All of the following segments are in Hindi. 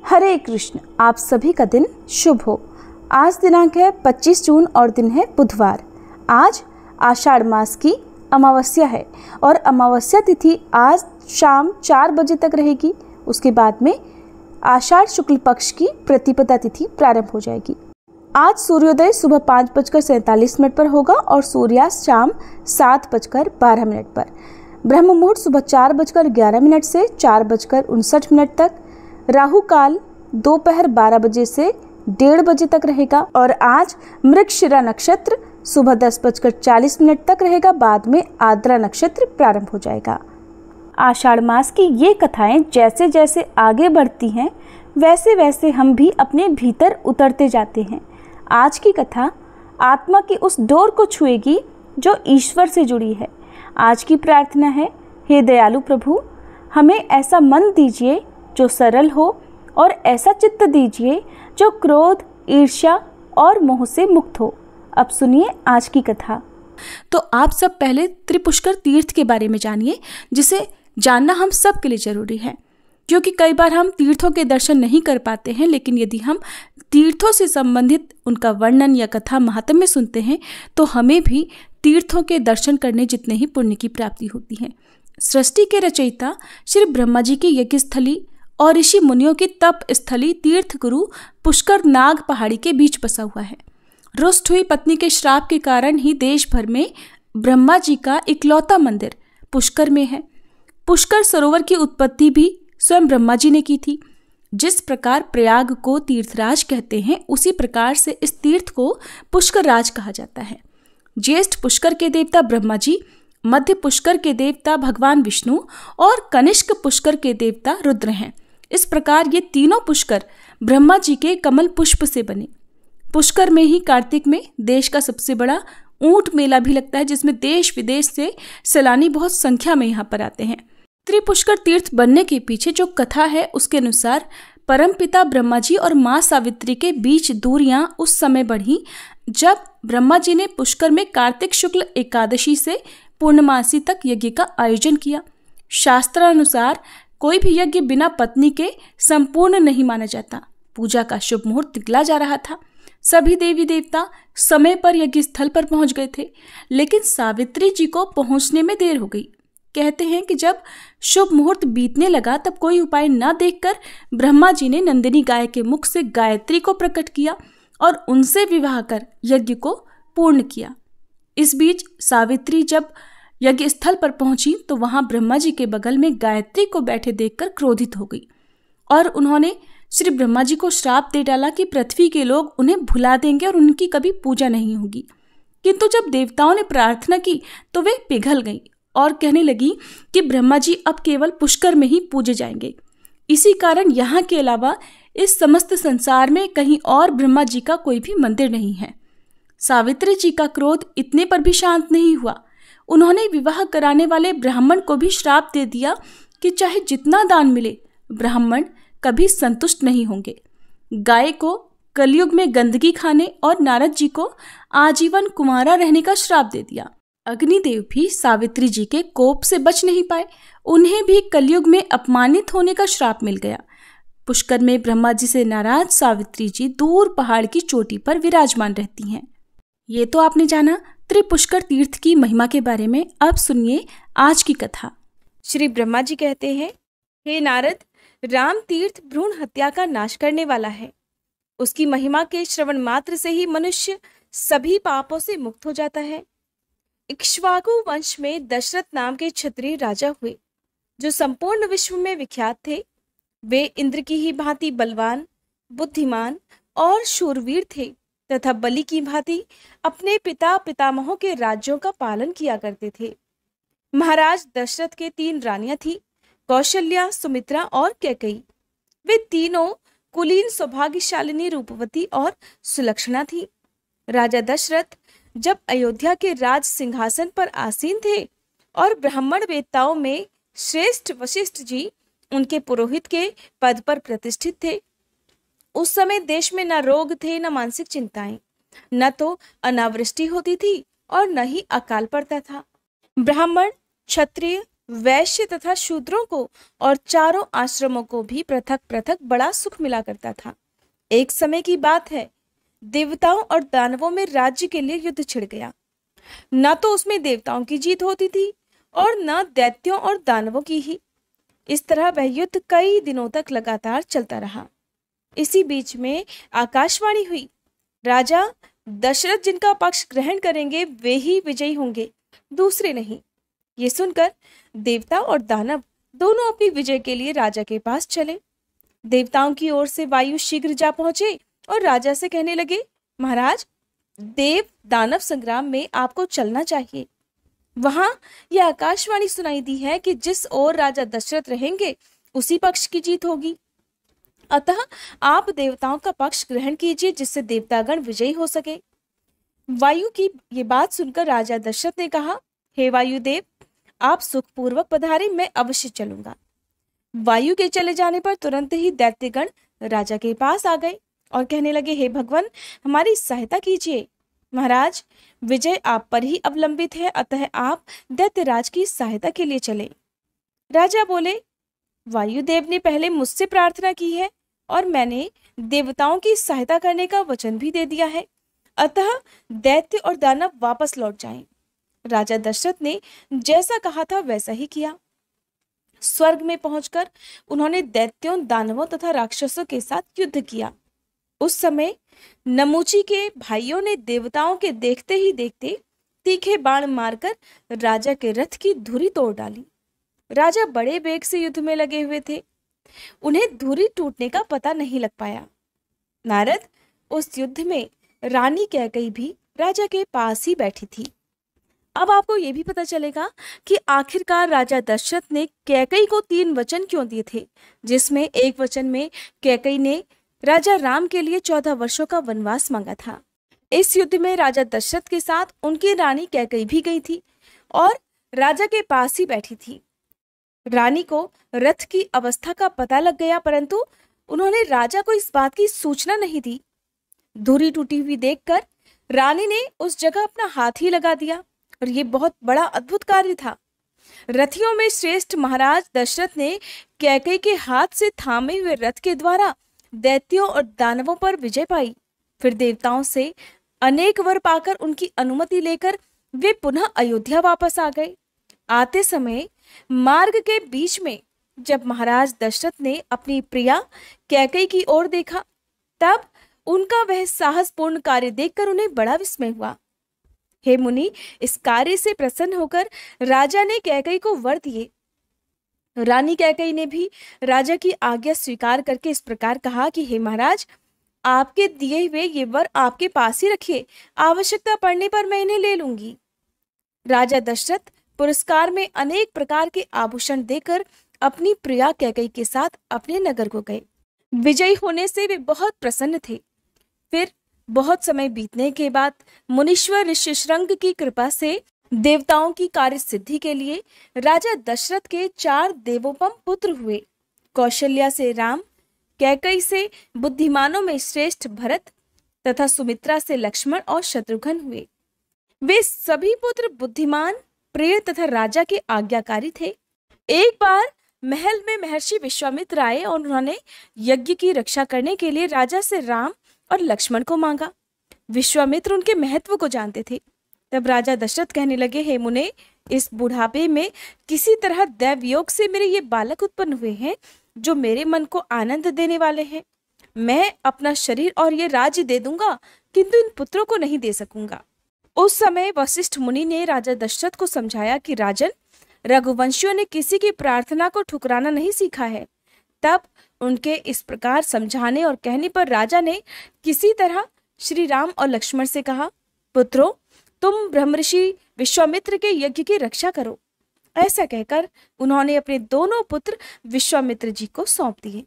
हरे कृष्ण। आप सभी का दिन शुभ हो। आज दिनांक है 25 जून और दिन है बुधवार। आज आषाढ़ मास की अमावस्या है और अमावस्या तिथि आज शाम 4 बजे तक रहेगी। उसके बाद में आषाढ़ शुक्ल पक्ष की प्रतिपदा तिथि प्रारंभ हो जाएगी। आज सूर्योदय सुबह 5:47 पर होगा और सूर्यास्त शाम 7:12 पर। ब्रह्म मुहूर्त सुबह 4:11 से 4:59 तक। राहु काल दोपहर 12 बजे से 1:30 बजे तक रहेगा और आज मृगशिरा नक्षत्र सुबह 10:40 तक रहेगा। बाद में आद्रा नक्षत्र प्रारंभ हो जाएगा। आषाढ़ मास की ये कथाएं जैसे जैसे आगे बढ़ती हैं वैसे वैसे हम भी अपने भीतर उतरते जाते हैं। आज की कथा आत्मा की उस डोर को छुएगी जो ईश्वर से जुड़ी है। आज की प्रार्थना है, हे दयालु प्रभु, हमें ऐसा मन दीजिए जो सरल हो और ऐसा चित्त दीजिए जो क्रोध, ईर्ष्या और मोह से मुक्त हो। अब सुनिए आज की कथा। तो आप सब पहले त्रिपुष्कर तीर्थ के बारे में जानिए, जिसे जानना हम सब के लिए जरूरी है, क्योंकि कई बार हम तीर्थों के दर्शन नहीं कर पाते हैं, लेकिन यदि हम तीर्थों से संबंधित उनका वर्णन या कथा महात्म्य सुनते हैं तो हमें भी तीर्थों के दर्शन करने जितने ही पुण्य की प्राप्ति होती है। सृष्टि के रचयिता श्री ब्रह्मा जी की यज्ञ स्थली और ऋषि मुनियों की तप स्थली तीर्थ गुरु पुष्कर नाग पहाड़ी के बीच बसा हुआ है। रुष्ट हुई पत्नी के श्राप के कारण ही देश भर में ब्रह्मा जी का इकलौता मंदिर पुष्कर में है। पुष्कर सरोवर की उत्पत्ति भी स्वयं ब्रह्मा जी ने की थी। जिस प्रकार प्रयाग को तीर्थराज कहते हैं, उसी प्रकार से इस तीर्थ को पुष्कर राज कहा जाता है। ज्येष्ठ पुष्कर के देवता ब्रह्मा जी, मध्य पुष्कर के देवता भगवान विष्णु और कनिष्क पुष्कर के देवता रुद्र हैं। इस प्रकार ये तीनों पुष्कर ब्रह्मा जी के कमल पुष्प से बने। पुष्कर में ही कार्तिक में देश का सबसे बड़ा ऊंट मेला भी लगता है, जिसमें देश विदेश से सैलानी बहुत संख्या में यहाँ पर आते हैं। त्रिपुष्कर तीर्थ बनने के पीछे जो कथा है उसके अनुसार परमपिता ब्रह्मा जी और माँ सावित्री के बीच दूरियां उस समय बढ़ी जब ब्रह्मा जी ने पुष्कर में कार्तिक शुक्ल एकादशी से पूर्णमासी तक यज्ञ का आयोजन किया। शास्त्रानुसार कोई भी यज्ञ बिना पत्नी के संपूर्ण नहीं माना जाता। पूजा का शुभ मुहूर्त निकला जा रहा था। सभी देवी देवता समय पर यज्ञ स्थल पर पहुंच गए थे, लेकिन सावित्री जी को पहुंचने में देर हो गई। कहते हैं कि जब शुभ मुहूर्त बीतने लगा तब कोई उपाय न देखकर ब्रह्मा जी ने नंदिनी गाय के मुख से गायत्री को प्रकट किया और उनसे विवाह कर यज्ञ को पूर्ण किया। इस बीच सावित्री जब यज्ञ स्थल पर पहुंची तो वहां ब्रह्मा जी के बगल में गायत्री को बैठे देखकर क्रोधित हो गई और उन्होंने श्री ब्रह्मा जी को श्राप दे डाला कि पृथ्वी के लोग उन्हें भुला देंगे और उनकी कभी पूजा नहीं होगी। किंतु जब देवताओं ने प्रार्थना की तो वे पिघल गईं और कहने लगी कि ब्रह्मा जी अब केवल पुष्कर में ही पूजे जाएंगे। इसी कारण यहाँ के अलावा इस समस्त संसार में कहीं और ब्रह्मा जी का कोई भी मंदिर नहीं है। सावित्री जी का क्रोध इतने पर भी शांत नहीं हुआ। उन्होंने विवाह कराने वाले ब्राह्मण को भी श्राप दे दिया कि चाहे जितना दान मिले ब्राह्मण कभी संतुष्ट नहीं होंगे। गाय को कलयुग में गंदगी खाने और नारद जी को आजीवन कुंवारा रहने का श्राप दे दिया। अग्निदेव भी सावित्री जी के कोप से बच नहीं पाए। उन्हें भी कलयुग में अपमानित होने का श्राप मिल गया। पुष्कर में ब्रह्मा जी से नाराज सावित्री जी दूर पहाड़ की चोटी पर विराजमान रहती हैं। ये तो आपने जाना त्रिपुष्कर तीर्थ की महिमा के बारे में। अब सुनिए आज की कथा। श्री ब्रह्मा जी कहते हैं, हे नारद, राम तीर्थ भ्रूण हत्या का नाश करने वाला है। उसकी महिमा के श्रवण मात्र से ही मनुष्य सभी पापों से मुक्त हो जाता है। इक्ष्वाकु वंश में दशरथ नाम के क्षत्रिय राजा हुए जो संपूर्ण विश्व में विख्यात थे। वे इंद्र की ही भांति बलवान, बुद्धिमान और शूरवीर थे तथा बलि की भांति अपने पिता पितामहों के राज्यों का पालन किया करते थे। महाराज दशरथ के 3 रानियां थीं, कौशल्या, सुमित्रा और कैकेयी। वे तीनों कुलीन, सौभाग्यशालिनी, रूपवती और सुलक्षणा थीं। राजा दशरथ जब अयोध्या के राज सिंहासन पर आसीन थे और ब्राह्मण वेत्ताओं में श्रेष्ठ वशिष्ठ जी उनके पुरोहित के पद पर प्रतिष्ठित थे, उस समय देश में न रोग थे, न मानसिक चिंताएं, न तो अनावृष्टि होती थी और न ही अकाल पड़ता था। ब्राह्मण, क्षत्रिय, वैश्य तथा शूद्रों को और चारों आश्रमों को भी पृथक पृथक बड़ा सुख मिला करता था। एक समय की बात है, देवताओं और दानवों में राज्य के लिए युद्ध छिड़ गया। न तो उसमें देवताओं की जीत होती थी और न दैत्यों और दानवों की ही। इस तरह वह युद्ध कई दिनों तक लगातार चलता रहा। इसी बीच में आकाशवाणी हुई, राजा दशरथ जिनका पक्ष ग्रहण करेंगे वे ही विजयी होंगे, दूसरे नहीं। ये सुनकर देवता और दानव दोनों अपनी विजय के लिए राजा के पास चले। देवताओं की ओर से वायु शीघ्र जा पहुंचे और राजा से कहने लगे, महाराज, देव दानव संग्राम में आपको चलना चाहिए। वहां यह आकाशवाणी सुनाई दी है कि जिस ओर राजा दशरथ रहेंगे उसी पक्ष की जीत होगी। अतः आप देवताओं का पक्ष ग्रहण कीजिए, जिससे देवतागण विजयी हो सके। वायु की ये बात सुनकर राजा दशरथ ने कहा, हे वायुदेव, आप सुखपूर्वक पधारे, मैं अवश्य चलूंगा। वायु के चले जाने पर तुरंत ही दैत्यगण राजा के पास आ गए और कहने लगे, हे भगवान, हमारी सहायता कीजिए। महाराज, विजय आप पर ही अवलंबित है, अतः आप दैत्यराज की सहायता के लिए चले। राजा बोले, वायुदेव ने पहले मुझसे प्रार्थना की है और मैंने देवताओं की सहायता करने का वचन भी दे दिया है, अतः दैत्य और दानव वापस लौट जाएं। राजा दशरथ ने जैसा कहा था वैसा ही किया। स्वर्ग में पहुंचकर उन्होंने दैत्यों, दानवों तथा राक्षसों के साथ युद्ध किया। उस समय नमूची के भाइयों ने देवताओं के देखते ही देखते तीखे बाण मारकर राजा के रथ की धुरी तोड़ डाली। राजा बड़े वेग से युद्ध में लगे हुए थे, उन्हें धुरी टूटने का पता नहीं लग पाया। नारद, उस युद्ध में रानी कैकई भी राजा के पास ही बैठी थी। अब आपको यह भी पता चलेगा कि आखिरकार राजा दशरथ ने कैकई को 3 वचन क्यों दिए थे, जिसमें एक वचन में कैकई ने राजा राम के लिए 14 वर्षों का वनवास मांगा था। इस युद्ध में राजा दशरथ के साथ उनकी रानी कैकई भी गई थी और राजा के पास ही बैठी थी। रानी को रथ की अवस्था का पता लग गया, परंतु उन्होंने राजा को इस बात की सूचना नहीं दी। धुरी टूटी हुई देखकर रानी ने उस जगह अपना हाथ ही लगा दिया और ये बहुत बड़ा अद्भुत कार्य था। रथियों में श्रेष्ठ महाराज दशरथ ने कैकई के हाथ से थामे हुए रथ के द्वारा दैत्यों और दानवों पर विजय पाई। फिर देवताओं से अनेक वर पाकर उनकी अनुमति लेकर वे पुनः अयोध्या वापस आ गए। आते समय मार्ग के बीच में जब महाराज दशरथ ने अपनी प्रिया कैकई की ओर देखा, तब उनका वह साहसपूर्ण कार्य देखकर उन्हें बड़ा विस्मय हुआ। हे मुनि, इस कार्य से प्रसन्न होकर राजा ने कैकई को वर दिए। रानी कैकई ने भी राजा की आज्ञा स्वीकार करके इस प्रकार कहा कि हे महाराज, आपके दिए हुए ये वर आपके पास ही रखिए, आवश्यकता पड़ने पर मैं इन्हें ले लूंगी। राजा दशरथ पुरस्कार में अनेक प्रकार के आभूषण देकर अपनी प्रिया कैकई के साथ अपने नगर को गए। विजयी होने से वे बहुत प्रसन्न थे। फिर बहुत समय बीतने के बाद मुनीश्वर ऋष्यशृंग की कृपा से देवताओं की कार्य सिद्धि के लिए राजा दशरथ के 4 देवोपम पुत्र हुए। कौशल्या से राम, कैकई से बुद्धिमानों में श्रेष्ठ भरत तथा सुमित्रा से लक्ष्मण और शत्रुघ्न हुए। वे सभी पुत्र बुद्धिमान, प्रिय तथा राजा के आज्ञाकारी थे। एक बार महल में महर्षि विश्वामित्र आए और उन्होंने यज्ञ की रक्षा करने के लिए राजा से राम और लक्ष्मण को मांगा। विश्वामित्र उनके महत्व को जानते थे। तब राजा दशरथ कहने लगे, हे मुने, इस बुढ़ापे में किसी तरह दैवयोग से मेरे ये बालक उत्पन्न हुए हैं जो मेरे मन को आनंद देने वाले हैं। मैं अपना शरीर और ये राज्य दे दूंगा, किंतु इन पुत्रों को नहीं दे सकूंगा। उस समय वशिष्ठ मुनि ने राजा दशरथ को समझाया कि राजन, रघुवंशियों ने किसी की प्रार्थना को ठुकराना नहीं सीखा है। तब उनके इस प्रकार समझाने और कहने पर राजा ने किसी तरह श्री राम और लक्ष्मण से कहा, पुत्रों, तुम ब्रह्मर्षि विश्वामित्र के यज्ञ की रक्षा करो। ऐसा कहकर उन्होंने अपने दोनों पुत्र विश्वामित्र जी को सौंप दिए।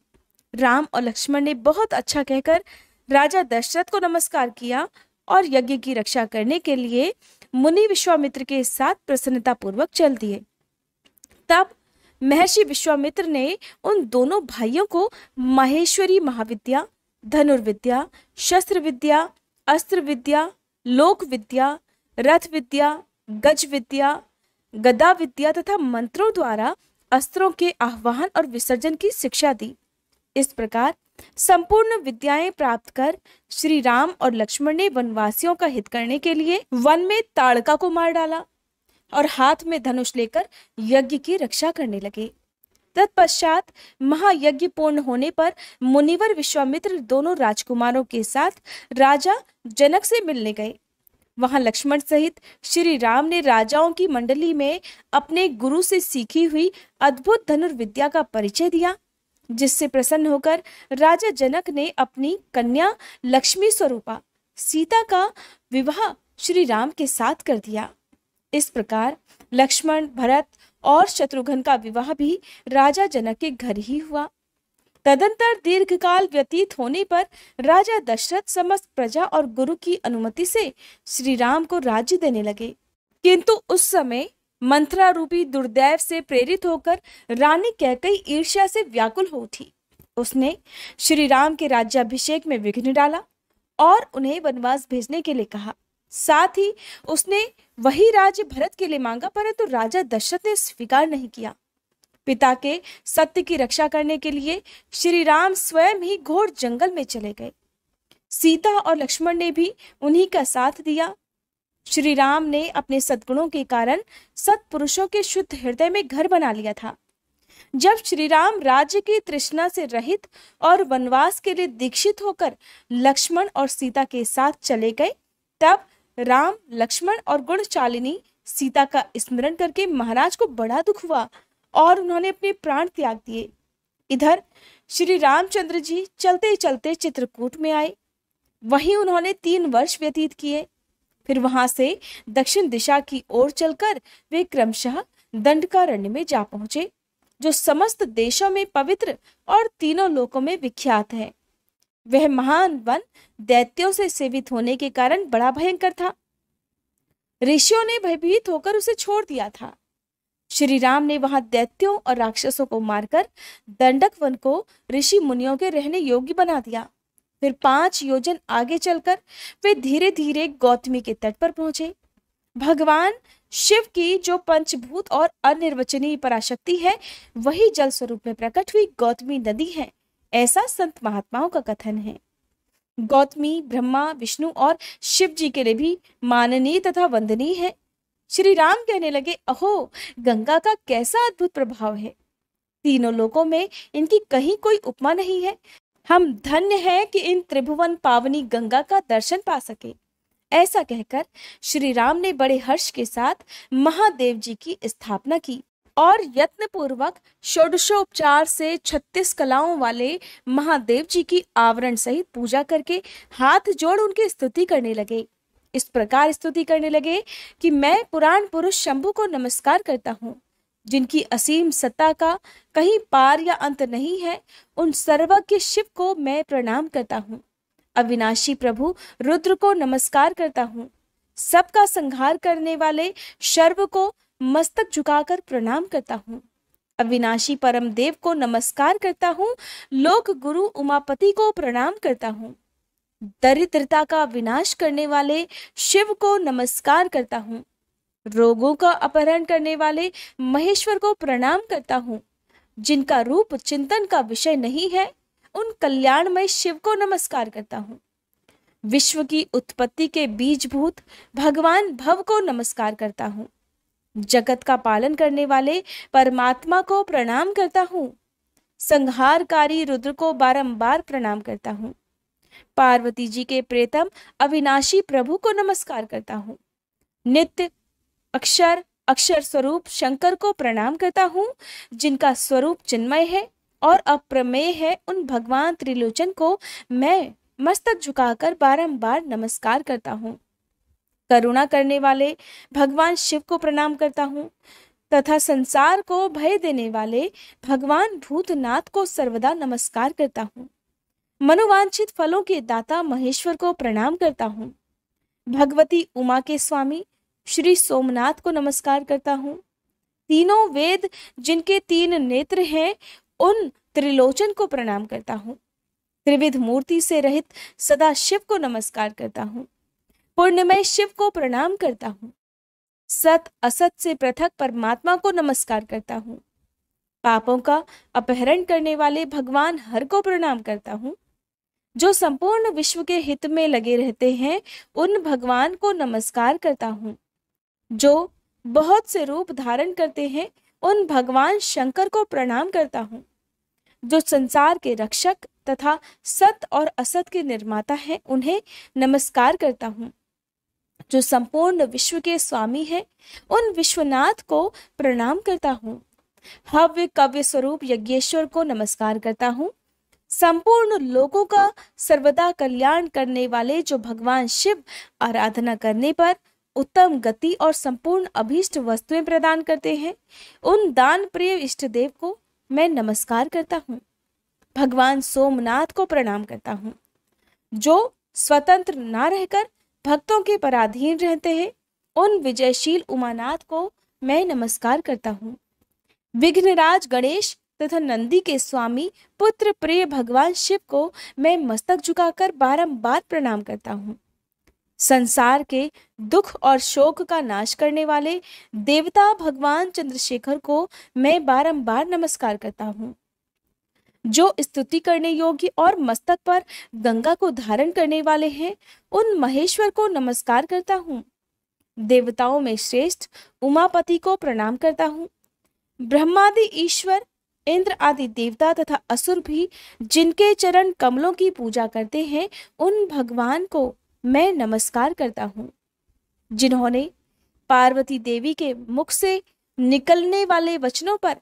राम और लक्ष्मण ने बहुत अच्छा कहकर राजा दशरथ को नमस्कार किया और यज्ञ की रक्षा करने के लिए मुनि विश्वामित्र के साथ प्रसन्नता पूर्वक चल दिए। तब महर्षि विश्वामित्र ने उन दोनों भाइयों को माहेश्वरी महाविद्या, धनुर्विद्या, शस्त्र विद्या, अस्त्र विद्या, लोक विद्या, रथ विद्या, गज विद्या, गदा विद्या तथा मंत्रों द्वारा अस्त्रों के आह्वान और विसर्जन की शिक्षा दी। इस प्रकार संपूर्ण विद्याएं प्राप्त कर श्री राम और लक्ष्मण ने वनवासियों का हित करने के लिए वन में ताड़का को मार डाला और हाथ में धनुष लेकर यज्ञ की रक्षा करने लगे। तत्पश्चात महायज्ञ पूर्ण होने पर मुनिवर विश्वामित्र दोनों राजकुमारों के साथ राजा जनक से मिलने गए। वहां लक्ष्मण सहित श्री राम ने राजाओं की मंडली में अपने गुरु से सीखी हुई अद्भुत धनुर्विद्या का परिचय दिया, जिससे प्रसन्न होकर राजा जनक ने अपनी कन्या लक्ष्मी स्वरूपा सीता का विवाह श्री राम के साथ कर दिया। इस प्रकार लक्ष्मण, भरत और शत्रुघ्न का विवाह भी राजा जनक के घर ही हुआ। तदंतर दीर्घकाल व्यतीत होने पर राजा दशरथ समस्त प्रजा और गुरु की अनुमति से श्री राम को राज्य देने लगे, किंतु उस समय मंत्रा रूपी दुर्दैव से प्रेरित होकर रानी कैकेयी ईर्ष्या से व्याकुल हो उठी। उसने श्री राम के राज्याभिषेक में विघ्न डाला और उन्हें वनवास भेजने के लिए कहा। साथ ही उसने वही राज्य भरत के लिए मांगा, परंतु राजा दशरथ ने स्वीकार नहीं किया। पिता के सत्य की रक्षा करने के लिए श्री राम स्वयं ही घोर जंगल में चले गए। सीता और लक्ष्मण ने भी उन्हीं का साथ दिया। श्री राम ने अपने सद्गुणों के कारण सत्पुरुषों के शुद्ध हृदय में घर बना लिया था। जब श्री राम राज्य की तृष्णा से रहित और वनवास के लिए दीक्षित होकर लक्ष्मण और सीता के साथ चले गए, तब राम, लक्ष्मण और गुणशालिनी सीता का स्मरण करके महाराज को बड़ा दुख हुआ और उन्होंने अपने प्राण त्याग दिए। इधर श्री रामचंद्र जी चलते चलते चित्रकूट में आए। वहीं उन्होंने 3 वर्ष व्यतीत किए। फिर वहां से दक्षिण दिशा की ओर चलकर वे क्रमशः दंडकारण्य में जा पहुंचे, जो समस्त देशों में पवित्र और तीनों लोकों में विख्यात है। वह महान वन दैत्यों से सेवित होने के कारण बड़ा भयंकर था। ऋषियों ने भयभीत होकर उसे छोड़ दिया था। श्री राम ने वहां दैत्यों और राक्षसों को मारकर दंडक वन को ऋषि मुनियों के रहने योग्य बना दिया। फिर 5 योजन आगे चलकर वे धीरे धीरे गौतमी के तट पर पहुंचे। भगवान शिव की जो पंचभूत और अनिर्वचनीय पराशक्ति है, वही जल स्वरूप में प्रकट हुई गौतमी नदी है, ऐसा संत महात्माओं का कथन है। गौतमी ब्रह्मा, विष्णु और शिव जी के लिए भी माननीय तथा वंदनीय है। श्री राम कहने लगे, अहो, गंगा का कैसा अद्भुत प्रभाव है। तीनों लोकों में इनकी कहीं कोई उपमा नहीं है। हम धन्य हैं कि इन त्रिभुवन पावनी गंगा का दर्शन पा सके। ऐसा कहकर श्री राम ने बड़े हर्ष के साथ महादेव जी की स्थापना की और यत्न पूर्वक षोडशोपचार से 36 कलाओं वाले महादेव जी की आवरण सहित पूजा करके हाथ जोड़ उनकी स्तुति करने लगे। इस प्रकार स्तुति करने लगे कि मैं पुराण पुरुष शंभु को नमस्कार करता हूँ, जिनकी असीम सत्ता का कहीं पार या अंत नहीं है। उन सर्वज्ञ शिव को मैं प्रणाम करता हूँ। अविनाशी प्रभु रुद्र को नमस्कार करता हूँ। सबका संहार करने वाले शर्व को मस्तक झुकाकर प्रणाम करता हूँ। अविनाशी परम देव को नमस्कार करता हूँ। लोक गुरु उमापति को प्रणाम करता हूँ। दरिद्रता का विनाश करने वाले शिव को नमस्कार करता हूँ। रोगों का अपहरण करने वाले महेश्वर को प्रणाम करता हूँ। जिनका रूप चिंतन का विषय नहीं है, उन कल्याणमय शिव को नमस्कार करता हूँ। विश्व की उत्पत्ति के बीजभूत भगवान भव को नमस्कार करता हूँ। जगत का पालन करने वाले परमात्मा को प्रणाम करता हूँ। संहारकारी रुद्र को बारंबार प्रणाम करता हूँ। पार्वती जी के प्रेतम अविनाशी प्रभु को नमस्कार करता हूँ। नित्य अक्षर स्वरूप शंकर को प्रणाम करता हूँ। जिनका स्वरूप चिन्मय है और अप्रमेय है, उन भगवान त्रिलोचन को मैं मस्तक झुकाकर बारंबार नमस्कार करता हूँ। करुणा करने वाले भगवान शिव को प्रणाम करता हूँ तथा संसार को भय देने वाले भगवान भूतनाथ को सर्वदा नमस्कार करता हूँ। मनोवांछित फलों के दाता महेश्वर को प्रणाम करता हूँ। भगवती उमा के स्वामी श्री सोमनाथ को नमस्कार करता हूँ। तीनों वेद जिनके 3 नेत्र हैं, उन त्रिलोचन को प्रणाम करता हूँ। त्रिविध मूर्ति से रहित सदा शिव को नमस्कार करता हूँ। पूर्णमय शिव को प्रणाम करता हूँ। सत असत से पृथक परमात्मा को नमस्कार करता हूँ। पापों का अपहरण करने वाले भगवान हर को प्रणाम करता हूँ। जो संपूर्ण विश्व के हित में लगे रहते हैं उन भगवान को नमस्कार करता हूँ। जो बहुत से रूप धारण करते हैं उन भगवान शंकर को प्रणाम करता हूँ। जो संसार के रक्षक तथा सत और असत के निर्माता हैं उन्हें नमस्कार करता हूँ। जो संपूर्ण विश्व के स्वामी हैं उन विश्वनाथ को प्रणाम करता हूँ। हव्य कव्य स्वरूप यज्ञेश्वर को नमस्कार करता हूँ। संपूर्ण लोगों का सर्वदा कल्याण करने वाले जो भगवान शिव आराधना करने पर उत्तम गति और संपूर्ण अभीष्ट वस्तुएं प्रदान करते हैं उन दान प्रिय इष्ट देव को मैं नमस्कार करता हूँ। भगवान सोमनाथ को प्रणाम करता हूँ। जो स्वतंत्र ना रहकर भक्तों के पराधीन रहते हैं उन विजयशील उमानाथ को मैं नमस्कार करता हूँ। विघ्नराज गणेश तथा नंदी के स्वामी पुत्र प्रिय भगवान शिव को मैं मस्तक झुकाकर बारंबार प्रणाम करता हूँ। संसार के दुख और शोक का नाश करने वाले देवता भगवान चंद्रशेखर को मैं बारंबार नमस्कार करता हूँ। जो स्तुति करने योग्य और मस्तक पर गंगा को धारण करने वाले हैं उन महेश्वर को नमस्कार करता हूँ। देवताओं में श्रेष्ठ उमापति को प्रणाम करता हूँ। ब्रह्मादि ईश्वर इंद्र आदि देवता तथा असुर भी जिनके चरण कमलों की पूजा करते हैं उन भगवान को मैं नमस्कार करता हूँ। जिन्होंने पार्वती देवी के मुख से निकलने वाले वचनों पर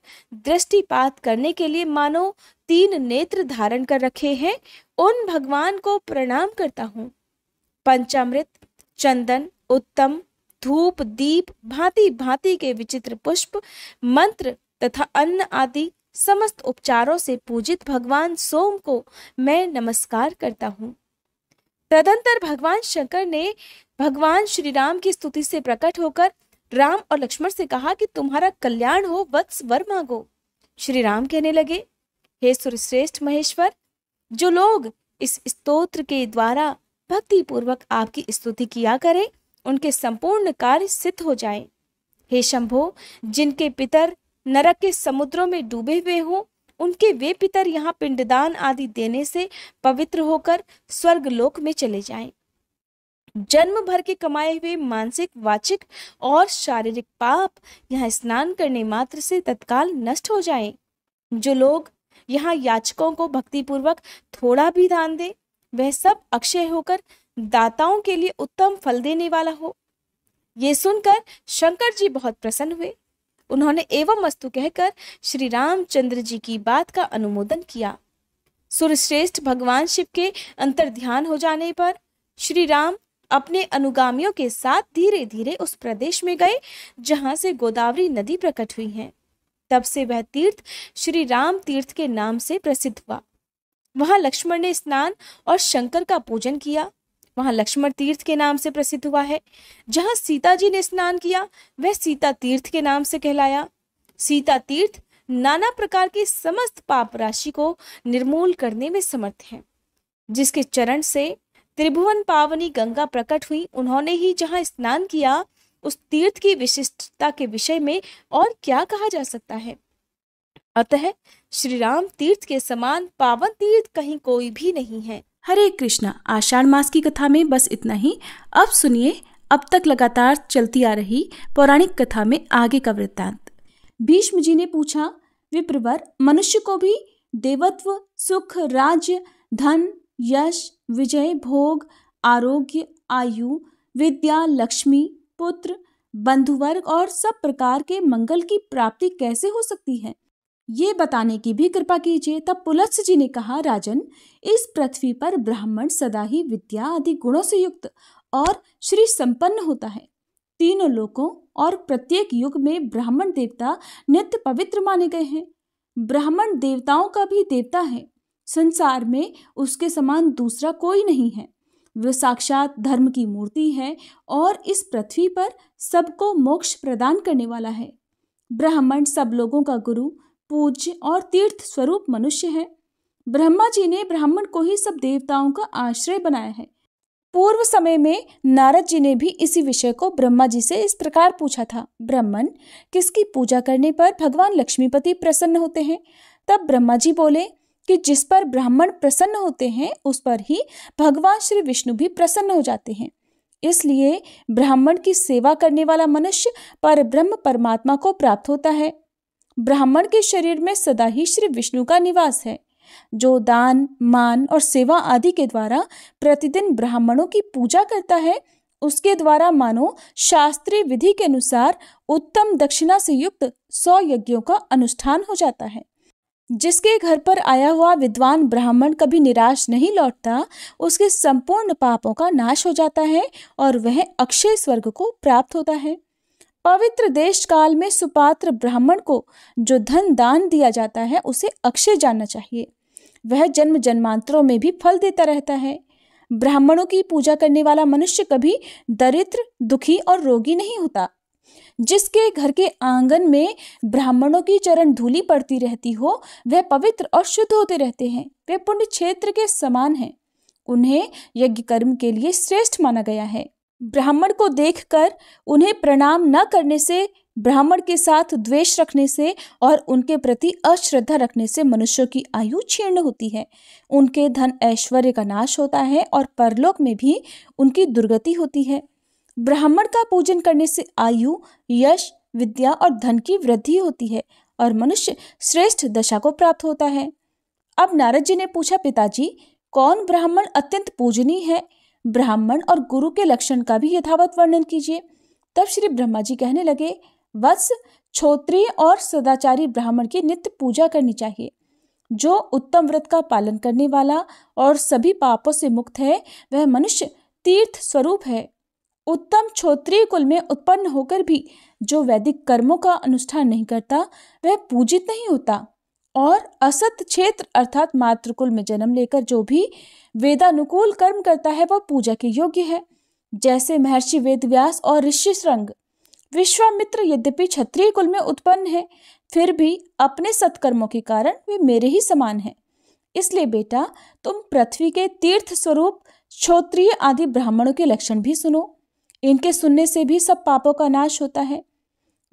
दृष्टिपात करने के लिए मानो 3 नेत्र धारण कर रखे हैं उन भगवान को प्रणाम करता हूँ। पंचामृत, चंदन, उत्तम धूप, दीप, भांति भांति के विचित्र पुष्प, मंत्र तथा अन्न आदि समस्त उपचारों से पूजित भगवान सोम को मैं नमस्कार करता हूँ। तदंतर भगवान शंकर ने भगवान श्री राम की स्तुति से प्रकट होकर राम और लक्ष्मण से कहा कि तुम्हारा कल्याण हो, वत्स वर मांगो। श्री राम कहने लगे, हे सुरश्रेष्ठ महेश्वर, जो लोग इस स्तोत्र के द्वारा भक्ति पूर्वक आपकी स्तुति किया करें उनके संपूर्ण कार्य सिद्ध हो जाएं। हे शंभो, जिनके पितर नरक के समुद्रों में डूबे हुए हों उनके वे पितर यहाँ पिंडदान आदि देने से पवित्र होकर स्वर्ग लोक में चले जाएं। जन्म भर के कमाए हुए मानसिक, वाचिक और शारीरिक पाप यहाँ स्नान करने मात्र से तत्काल नष्ट हो जाएं। जो लोग यहाँ याचकों को भक्ति पूर्वक थोड़ा भी दान दे वह सब अक्षय होकर दाताओं के लिए उत्तम फल देने वाला हो। ये सुनकर शंकर जी बहुत प्रसन्न हुए। उन्होंने एवं अस्तु कहकर श्री रामचंद्र जी की बात का अनुमोदन किया। सुरश्रेष्ठ भगवान शिव के अंतर्ध्यान हो जाने पर श्री राम अपने अनुगामियों के साथ धीरे धीरे उस प्रदेश में गए जहां से गोदावरी नदी प्रकट हुई है। तब से वह तीर्थ श्री राम तीर्थ के नाम से प्रसिद्ध हुआ। वहां लक्ष्मण ने स्नान और शंकर का पूजन किया। वहां लक्ष्मण तीर्थ के नाम से प्रसिद्ध हुआ है। जहां सीता जी ने स्नान किया वह सीता तीर्थ के नाम से कहलाया। सीता तीर्थ नाना प्रकार की समस्त पाप राशि को निर्मूल करने में समर्थ है। जिसके चरण से त्रिभुवन पावनी गंगा प्रकट हुई, उन्होंने ही जहां स्नान किया उस तीर्थ की विशिष्टता के विषय में और क्या कहा जा सकता है। अतः श्री राम तीर्थ के समान पावन तीर्थ कहीं कोई भी नहीं है। हरे कृष्णा। आषाढ़ मास की कथा में बस इतना ही। अब सुनिए अब तक लगातार चलती आ रही पौराणिक कथा में आगे का वृत्तांत। भीष्म जी ने पूछा, विप्रवर, मनुष्य को भी देवत्व, सुख, राज्य, धन, यश, विजय, भोग, आरोग्य, आयु, विद्या, लक्ष्मी, पुत्र, बंधुवर्ग और सब प्रकार के मंगल की प्राप्ति कैसे हो सकती है, ये बताने की भी कृपा कीजिए। तब पुलत्स्य जी ने कहा, राजन, इस पृथ्वी पर ब्राह्मण सदा ही विद्या आदि गुणों से युक्त और श्री संपन्न होता है। तीनों लोकों और प्रत्येक युग में ब्राह्मण देवता नित्य पवित्र माने गए हैं। ब्राह्मण देवताओं का भी देवता है। संसार में उसके समान दूसरा कोई नहीं है। वह साक्षात धर्म की मूर्ति है और इस पृथ्वी पर सबको मोक्ष प्रदान करने वाला है। ब्राह्मण सब लोगों का गुरु, पूज्य और तीर्थ स्वरूप मनुष्य है। ब्रह्मा जी ने ब्राह्मण को ही सब देवताओं का आश्रय बनाया है। पूर्व समय में नारद जी ने भी इसी विषय को ब्रह्मा जी से इस प्रकार पूछा था, ब्राह्मण, किसकी पूजा करने पर भगवान लक्ष्मीपति प्रसन्न होते हैं? तब ब्रह्मा जी बोले कि जिस पर ब्राह्मण प्रसन्न होते हैं उस पर ही भगवान श्री विष्णु भी प्रसन्न हो जाते हैं। इसलिए ब्राह्मण की सेवा करने वाला मनुष्य पर ब्रह्म परमात्मा को प्राप्त होता है। ब्राह्मण के शरीर में सदा ही श्री विष्णु का निवास है। जो दान, मान और सेवा आदि के द्वारा प्रतिदिन ब्राह्मणों की पूजा करता है, उसके द्वारा मानो शास्त्रीय विधि के अनुसार उत्तम दक्षिणा से युक्त 100 यज्ञों का अनुष्ठान हो जाता है। जिसके घर पर आया हुआ विद्वान ब्राह्मण कभी निराश नहीं लौटता, उसके संपूर्ण पापों का नाश हो जाता है और वह अक्षय स्वर्ग को प्राप्त होता है। पवित्र देश काल में सुपात्र ब्राह्मण को जो धन दान दिया जाता है उसे अक्षय जानना चाहिए। वह जन्म जन्मांतरों में भी फल देता रहता है। ब्राह्मणों की पूजा करने वाला मनुष्य कभी दरिद्र, दुखी और रोगी नहीं होता। जिसके घर के आंगन में ब्राह्मणों की चरण धूलि पड़ती रहती हो, वह पवित्र और शुद्ध होते रहते हैं। वे पुण्य क्षेत्र के समान हैं। उन्हें यज्ञ कर्म के लिए श्रेष्ठ माना गया है। ब्राह्मण को देखकर उन्हें प्रणाम न करने से, ब्राह्मण के साथ द्वेष रखने से और उनके प्रति अश्रद्धा रखने से मनुष्यों की आयु क्षीण होती है। उनके धन ऐश्वर्य का नाश होता है और परलोक में भी उनकी दुर्गति होती है। ब्राह्मण का पूजन करने से आयु, यश, विद्या और धन की वृद्धि होती है और मनुष्य श्रेष्ठ दशा को प्राप्त होता है। अब नारद जी ने पूछा, पिताजी, कौन ब्राह्मण अत्यंत पूजनीय है? ब्राह्मण और गुरु के लक्षण का भी यथावत वर्णन कीजिए। तब श्री ब्रह्मा जी कहने लगे, वत्स, क्षत्रिय और सदाचारी ब्राह्मण की नित्य पूजा करनी चाहिए। जो उत्तम व्रत का पालन करने वाला और सभी पापों से मुक्त है, वह मनुष्य तीर्थ स्वरूप है। उत्तम क्षत्रिय कुल में उत्पन्न होकर भी जो वैदिक कर्मों का अनुष्ठान नहीं करता, वह पूजित नहीं होता। और असत क्षेत्र अर्थात मातृकुल में जन्म लेकर जो भी वेदानुकूल कर्म करता है, वह पूजा के योग्य है। जैसे महर्षि वेदव्यास और ऋषि श्रृंग। विश्वामित्र यद्यपि क्षत्रिय कुल में उत्पन्न है, फिर भी अपने सत्कर्मों के कारण वे मेरे ही समान हैं। इसलिए बेटा, तुम पृथ्वी के तीर्थ स्वरूप क्षत्रिय आदि ब्राह्मणों के लक्षण भी सुनो। इनके सुनने से भी सब पापों का नाश होता है।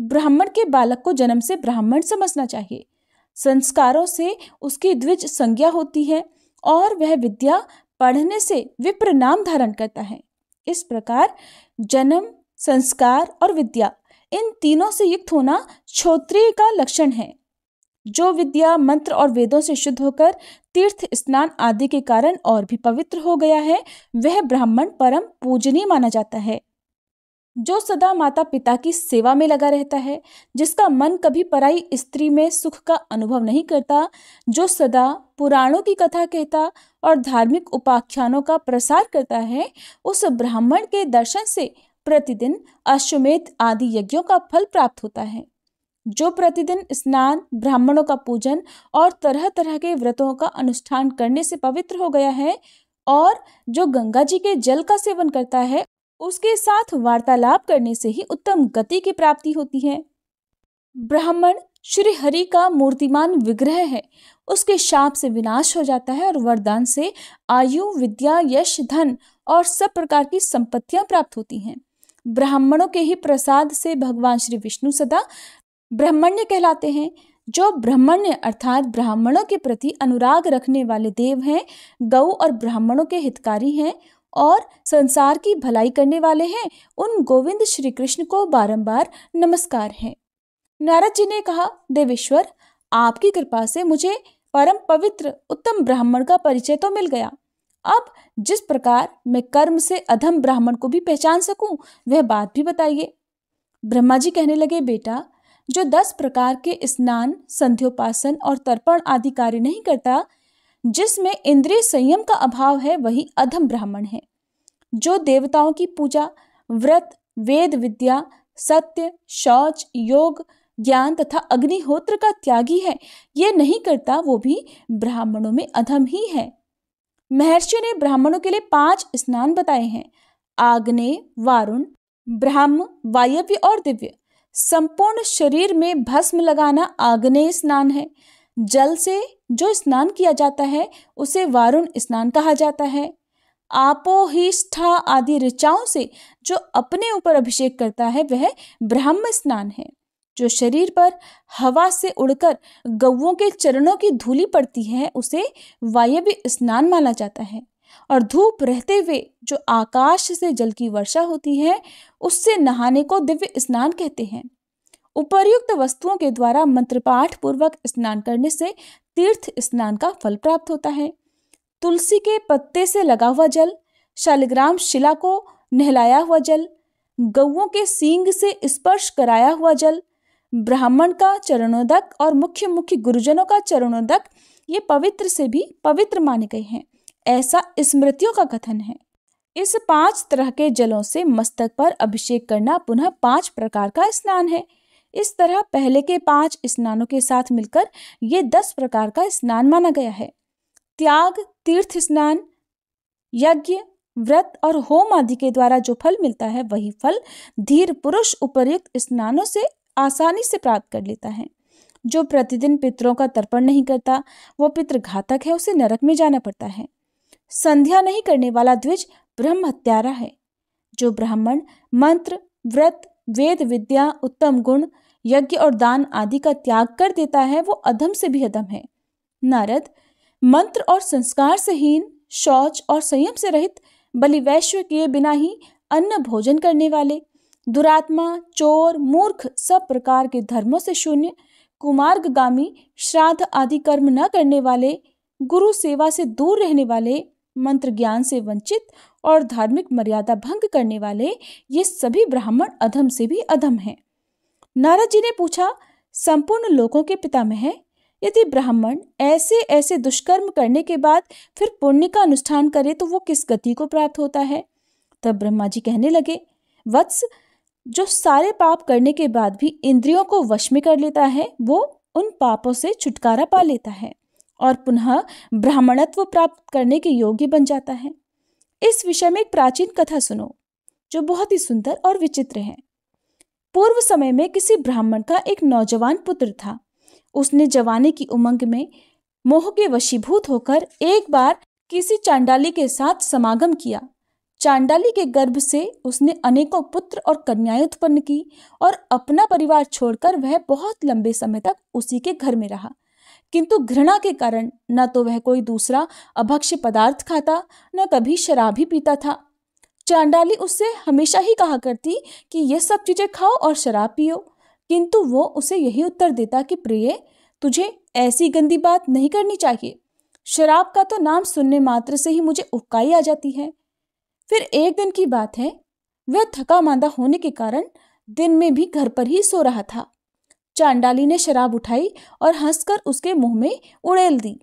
ब्राह्मण के बालक को जन्म से ब्राह्मण समझना चाहिए। संस्कारों से उसकी द्विज संज्ञा होती है और वह विद्या पढ़ने से विप्र नाम धारण करता है। इस प्रकार जन्म, संस्कार और विद्या, इन तीनों से युक्त होना क्षत्रिय का लक्षण है। जो विद्या, मंत्र और वेदों से शुद्ध होकर तीर्थ स्नान आदि के कारण और भी पवित्र हो गया है, वह ब्राह्मण परम पूजनीय माना जाता है। जो सदा माता पिता की सेवा में लगा रहता है, जिसका मन कभी पराई स्त्री में सुख का अनुभव नहीं करता, जो सदा पुराणों की कथा कहता और धार्मिक उपाख्यानों का प्रसार करता है, उस ब्राह्मण के दर्शन से प्रतिदिन अश्वमेध आदि यज्ञों का फल प्राप्त होता है। जो प्रतिदिन स्नान, ब्राह्मणों का पूजन और तरह तरह के व्रतों का अनुष्ठान करने से पवित्र हो गया है और जो गंगा जी के जल का सेवन करता है, उसके साथ वार्तालाप करने से ही उत्तम गति की प्राप्ति होती है। ब्राह्मण श्री हरि का मूर्तिमान विग्रह है। उसके शाप से विनाश हो जाता है और वरदान से आयु, विद्या, यश, धन और सब प्रकार की संपत्तियां प्राप्त होती हैं। ब्राह्मणों के ही प्रसाद से भगवान श्री विष्णु सदा ब्रह्मण्य कहलाते हैं। जो ब्रह्मण्य अर्थात ब्राह्मणों के प्रति अनुराग रखने वाले देव हैं, गौ और ब्राह्मणों के हितकारी हैं और संसार की भलाई करने वाले हैं, उन गोविंद श्री कृष्ण को बारंबार नमस्कार है। नारद जी ने कहा, देवेश्वर, आपकी कृपा से मुझे परम पवित्र उत्तम ब्राह्मण का परिचय तो मिल गया। अब जिस प्रकार मैं कर्म से अधम ब्राह्मण को भी पहचान सकूं, वह बात भी बताइए। ब्रह्मा जी कहने लगे, बेटा, जो 10 प्रकार के स्नान, संध्योपासन और तर्पण आदि कार्य नहीं करता, जिसमें इंद्रिय संयम का अभाव है, वही अधम ब्राह्मण है। जो देवताओं की पूजा, व्रत, वेद विद्या, सत्य, शौच, योग, ज्ञान तथा अग्निहोत्र का त्यागी है, ये नहीं करता, वो भी ब्राह्मणों में अधम ही है। महर्षियों ने ब्राह्मणों के लिए 5 स्नान बताए हैं: आग्नेय, वारुण, ब्राह्म, वायव्य और दिव्य। संपूर्ण शरीर में भस्म लगाना आग्नेय स्नान है। जल से जो स्नान किया जाता है उसे वारुण स्नान कहा जाता है। आपोहिष्ठा आदि ऋचाओं से जो अपने ऊपर अभिषेक करता है वह ब्राह्म स्नान है। जो शरीर पर हवा से उड़कर गौओं के चरणों की धूली पड़ती है उसे वायव्य स्नान माना जाता है। और धूप रहते हुए जो आकाश से जल की वर्षा होती है उससे नहाने को दिव्य स्नान कहते हैं। उपर्युक्त वस्तुओं के द्वारा मंत्रपाठ पूर्वक स्नान करने से तीर्थ स्नान का फल प्राप्त होता है। तुलसी के पत्ते से लगा हुआ जल, शालिग्राम शिला को नहलाया हुआ जल, गौओं के सींग से स्पर्श कराया हुआ जल, ब्राह्मण का चरणोदक और मुख्य मुख्य गुरुजनों का चरणोदक ये पवित्र से भी पवित्र माने गए हैं, ऐसा स्मृतियों का कथन है। इस 5 तरह के जलों से मस्तक पर अभिषेक करना पुनः 5 प्रकार का स्नान है। इस तरह पहले के 5 स्नानों के साथ मिलकर ये 10 प्रकार का स्नान माना गया है। त्याग, तीर्थ स्नान, यज्ञ, व्रत और होम आदि के द्वारा जो फल मिलता है वही फल धीर पुरुष उपर्युक्त स्नानों से आसानी से प्राप्त कर लेता है। जो प्रतिदिन पितरों का तर्पण नहीं करता वो पितृ घातक है, उसे नरक में जाना पड़ता है। संध्या नहीं करने वाला द्विज ब्रह्म हत्यारा है। जो ब्राह्मण मंत्र, व्रत, वेद विद्या, उत्तम गुण, यज्ञ और दान आदि का त्याग कर देता है वो अधम से भी अधम है। नारद, मंत्र और संस्कार से हीन, शौच और संयम से रहित, बलिवैश्य किए बिना ही अन्न भोजन करने वाले, दुरात्मा, चोर, मूर्ख, सब प्रकार के धर्मों से शून्य, कुमार्गगामी, श्राद्ध आदि कर्म न करने वाले, गुरु सेवा से दूर रहने वाले, मंत्र ज्ञान से वंचित और धार्मिक मर्यादा भंग करने वाले, ये सभी ब्राह्मण अधम से भी अधम हैं। नारद जी ने पूछा, संपूर्ण लोकों के पितामह है, यदि ब्राह्मण ऐसे ऐसे दुष्कर्म करने के बाद फिर पुण्य का अनुष्ठान करे तो वो किस गति को प्राप्त होता है? तब ब्रह्मा जी कहने लगे, वत्स, जो सारे पाप करने के बाद भी इंद्रियों को वश में कर लेता है वो उन पापों से छुटकारा पा लेता है और पुनः ब्राह्मणत्व प्राप्त करने के योग्य बन जाता है। इस विषय में एक प्राचीन कथा सुनो जो बहुत ही सुंदर और विचित्र है। पूर्व समय में किसी ब्राह्मण का एक नौजवान पुत्र था। उसने जवानी की उमंग में मोह के वशीभूत होकर एक बार किसी चांडाली के साथ समागम किया। चांडाली के गर्भ से उसने अनेकों पुत्र और कन्याएं उत्पन्न की और अपना परिवार छोड़कर वह बहुत लंबे समय तक उसी के घर में रहा। किंतु घृणा के कारण न तो वह कोई दूसरा अभक्ष्य पदार्थ खाता, न कभी शराब ही पीता था। चांडाली उससे हमेशा ही कहा करती कि ये सब चीजें खाओ और शराब पियो, किंतु वो उसे यही उत्तर देता कि प्रिय, तुझे ऐसी गंदी बात नहीं करनी चाहिए। शराब का तो नाम सुनने मात्र से ही मुझे उबकाई आ जाती है। फिर एक दिन की बात है, वह थका मांदा होने के कारण दिन में भी घर पर ही सो रहा था। चांडाली ने शराब उठाई और हंसकर उसके मुंह में उड़ेल दी।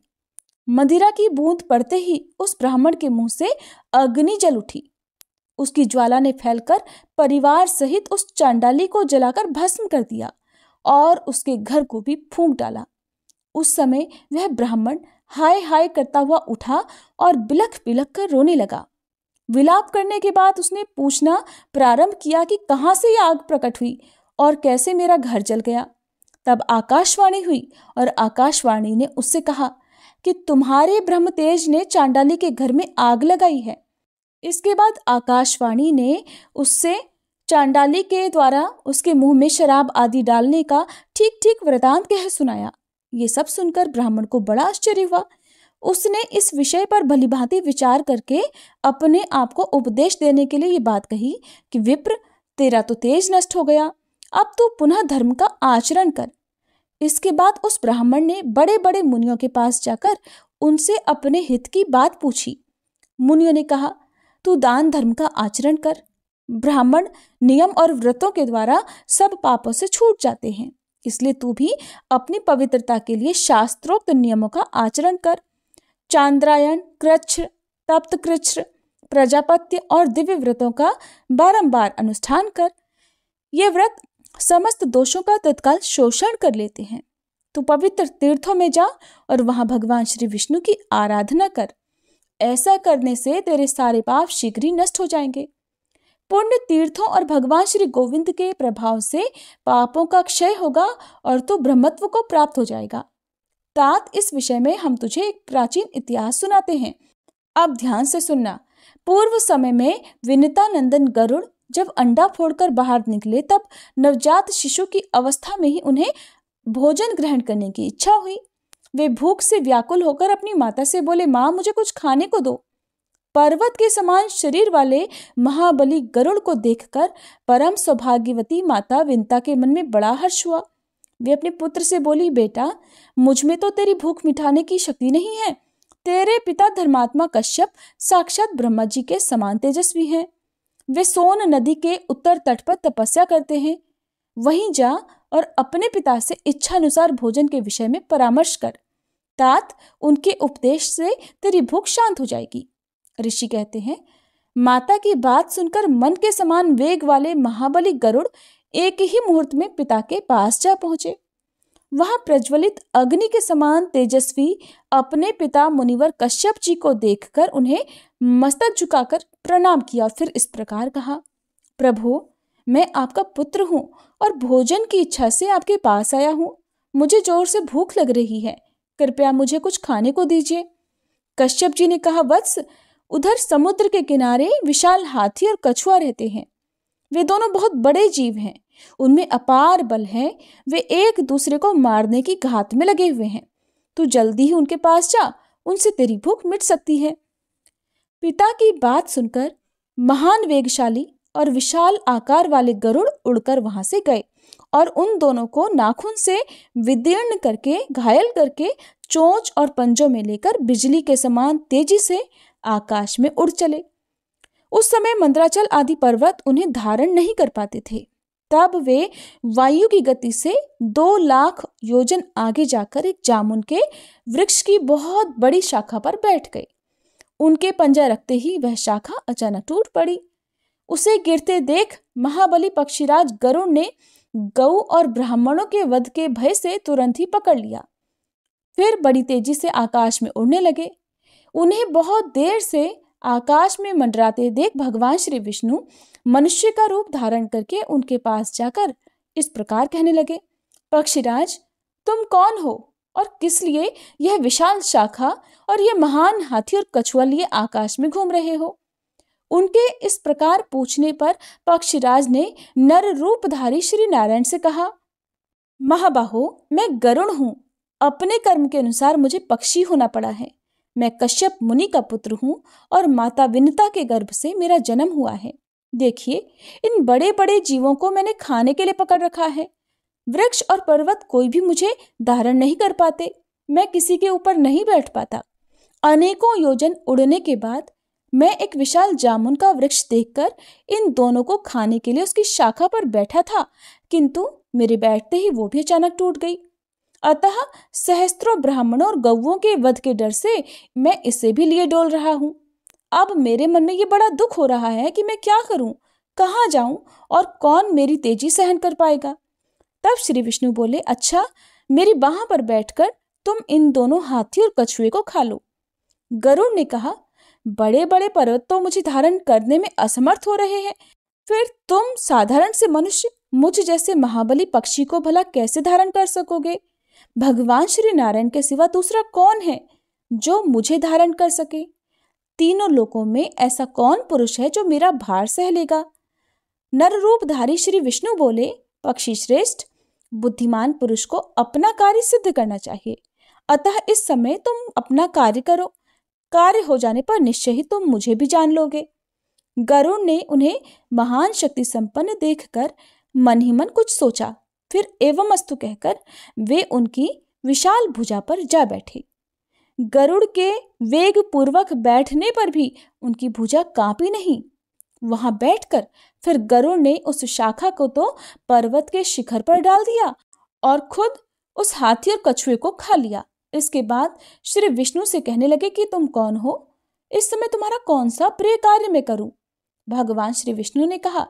मदिरा की बूंद पड़ते ही उस ब्राह्मण के मुंह से अग्नि जल उठी। उसकी ज्वाला ने फैलकर परिवार सहित उस चांडाली को जलाकर भस्म कर दिया और उसके घर को भी फूंक डाला। उस समय वह ब्राह्मण हाय हाय करता हुआ उठा और बिलख बिलख कर रोने लगा। विलाप करने के बाद उसने पूछना प्रारंभ किया कि कहाँ से यह आग प्रकट हुई और कैसे मेरा घर जल गया। तब आकाशवाणी हुई और आकाशवाणी ने उससे कहा कि तुम्हारे ब्रह्म तेज ने चांडाली के घर में आग लगाई है। इसके बाद आकाशवाणी ने उससे चांडाली के द्वारा उसके मुंह में शराब आदि डालने का ठीक ठीक वृतांत कह सुनाया। ये सब सुनकर ब्राह्मण को बड़ा आश्चर्य हुआ। उसने इस विषय पर भलीभांति विचार करके अपने आप को उपदेश देने के लिए ये बात कही कि विप्र, तेरा तो तेज नष्ट हो गया, अब तू पुनः धर्म का आचरण कर। इसके बाद उस ब्राह्मण ने बड़े बड़े मुनियों के पास जाकर उनसे अपने हित की बात पूछी। मुनियों ने कहा, तू दान धर्म का आचरण कर। ब्राह्मण नियम और व्रतों के द्वारा सब पापों से छूट जाते हैं, इसलिए तू भी अपनी पवित्रता के लिए शास्त्रोक्त नियमों का आचरण कर। चांद्रायण, कृच्छ, तप्त कृच्छ, प्रजापत्य और दिव्य व्रतों का बारंबार अनुष्ठान कर। ये व्रत समस्त दोषों का तत्काल शोषण कर लेते हैं। तू पवित्र तीर्थों में जा और वहां भगवान श्री विष्णु की आराधना कर। ऐसा करने से तेरे सारे पाप शीघ्र ही नष्ट हो जाएंगे। पुण्य तीर्थों और भगवान श्री गोविंद के प्रभाव से पापों का क्षय होगा और तू ब्रह्मत्व को प्राप्त हो जाएगा। तात, इस विषय में हम तुझे एक प्राचीन इतिहास सुनाते हैं, अब ध्यान से सुनना। पूर्व समय में विनिता नंदन गरुड़ जब अंडा फोड़कर बाहर निकले तब नवजात शिशु की अवस्था में ही उन्हें भोजन ग्रहण करने की इच्छा हुई। वे भूख से व्याकुल होकर अपनी माता से बोले, माँ मुझे कुछ खाने को दो। पर्वत के समान शरीर वाले महाबली गरुड़ को देखकर परम सौभाग्यवती माता विनिता के मन में बड़ा हर्ष हुआ। वे अपने पुत्र से बोली, बेटा मुझ में तो तेरी भूख मिटाने की शक्ति नहीं है। तेरे पिता धर्मात्मा कश्यप साक्षात ब्रह्मा जी के समान तेजस्वी हैं। वे सोन नदी के उत्तर तट पर तपस्या करते हैं। वहीं जा और अपने पिता से इच्छानुसार भोजन के विषय में परामर्श कर। तात उनके उपदेश से तेरी भूख शांत हो जाएगी। ऋषि कहते हैं, माता की बात सुनकर मन के समान वेग वाले महाबली गरुड़ एक ही मुहूर्त में पिता के पास जा पहुंचे। वहां प्रज्वलित अग्नि के समान तेजस्वी अपने पिता मुनिवर कश्यप जी को देखकर उन्हें मस्तक झुकाकर प्रणाम किया। फिर इस प्रकार कहा, प्रभु मैं आपका पुत्र हूँ और भोजन की इच्छा से आपके पास आया हूँ। मुझे जोर से भूख लग रही है, कृपया मुझे कुछ खाने को दीजिए। कश्यप जी ने कहा, वत्स उधर समुद्र के किनारे विशाल हाथी और कछुआ रहते हैं। वे दोनों बहुत बड़े जीव हैं, उनमें अपार बल है। वे एक दूसरे को मारने की घात में लगे हुए हैं। तू जल्दी ही उनके पास जा, उनसे तेरी भूख मिट सकती है। पिता की बात सुनकर महान वेगशाली और विशाल आकार वाले गरुड़ उड़कर वहां से गए और उन दोनों को नाखून से विदीर्ण करके घायल करके चोंच और पंजों में लेकर बिजली के समान तेजी से आकाश में उड़ चले। उस समय मंदराचल आदि पर्वत उन्हें धारण नहीं कर पाते थे। तब वे वायु की गति से 2 लाख योजन आगे जाकर एक जामुन के वृक्ष की बहुत बड़ी शाखा पर बैठ गए। उनके पंजा रखते ही वह शाखा अचानक टूट पड़ी। उसे गिरते देख महाबली पक्षीराज गरुड़ ने गऊ और ब्राह्मणों के वध के भय से तुरंत ही पकड़ लिया। फिर बड़ी तेजी से आकाश में उड़ने लगे। उन्हें बहुत देर से आकाश में मंडराते देख भगवान श्री विष्णु मनुष्य का रूप धारण करके उनके पास जाकर इस प्रकार कहने लगे, पक्षीराज तुम कौन हो और किस लिए यह विशाल शाखा और यह महान हाथी और कछुआ लिए आकाश में घूम रहे हो? उनके इस प्रकार पूछने पर पक्षीराज ने नर रूपधारी श्री नारायण से कहा, महाबाहो मैं गरुड़ हूँ। अपने कर्म के अनुसार मुझे पक्षी होना पड़ा है। मैं कश्यप मुनि का पुत्र हूँ और माता विनिता के गर्भ से मेरा जन्म हुआ है। देखिए इन बड़े बड़े जीवों को मैंने खाने के लिए पकड़ रखा है। वृक्ष और पर्वत कोई भी मुझे धारण नहीं कर पाते। मैं किसी के ऊपर नहीं बैठ पाता। अनेकों योजन उड़ने के बाद मैं एक विशाल जामुन का वृक्ष देखकर इन दोनों को खाने के लिए उसकी शाखा पर बैठा था, किंतु मेरे बैठते ही वो भी अचानक टूट गई। अतः सहस्त्रों ब्राह्मणों और गौओं के वध के डर से मैं इसे भी लिए डोल रहा हूँ। अब मेरे मन में ये बड़ा दुख हो रहा है कि मैं क्या करूं, कहाँ जाऊं और कौन मेरी तेजी सहन कर पाएगा। तब श्री विष्णु बोले, अच्छा मेरी बाह पर बैठकर तुम इन दोनों हाथी और कछुए को खा लो। गरुड़ ने कहा, बड़े बड़े पर्वत तो मुझे धारण करने में असमर्थ हो रहे हैं, फिर तुम साधारण से मनुष्य मुझ जैसे महाबली पक्षी को भला कैसे धारण कर सकोगे? भगवान श्री नारायण के सिवा दूसरा कौन है जो मुझे धारण कर सके? तीनों लोकों में ऐसा कौन पुरुष है जो मेरा भार सह लेगा? नर रूपधारी श्री विष्णु बोले, पक्षी श्रेष्ठ, बुद्धिमान पुरुष को अपना कार्य सिद्ध करना चाहिए। अतः इस समय तुम अपना कार्य करो। कार्य हो जाने पर निश्चय ही तुम मुझे भी जान लोगे। गरुड़ ने उन्हें महान शक्ति संपन्न देखकर मन ही मन कुछ सोचा। फिर एवं अस्तु कहकर वे उनकी विशाल भुजा पर जा बैठे। गरुड़ के वेग पूर्वक बैठने पर भी उनकी भुजा कांपी नहीं। वहां बैठकर फिर गरुड़ ने उस शाखा को तो पर्वत के शिखर पर डाल दिया और खुद उस हाथी और कछुए को खा लिया। इसके बाद श्री विष्णु से कहने लगे कि तुम कौन हो? इस समय तुम्हारा कौन सा प्रिय कार्य मैं करूं? भगवान श्री विष्णु ने कहा,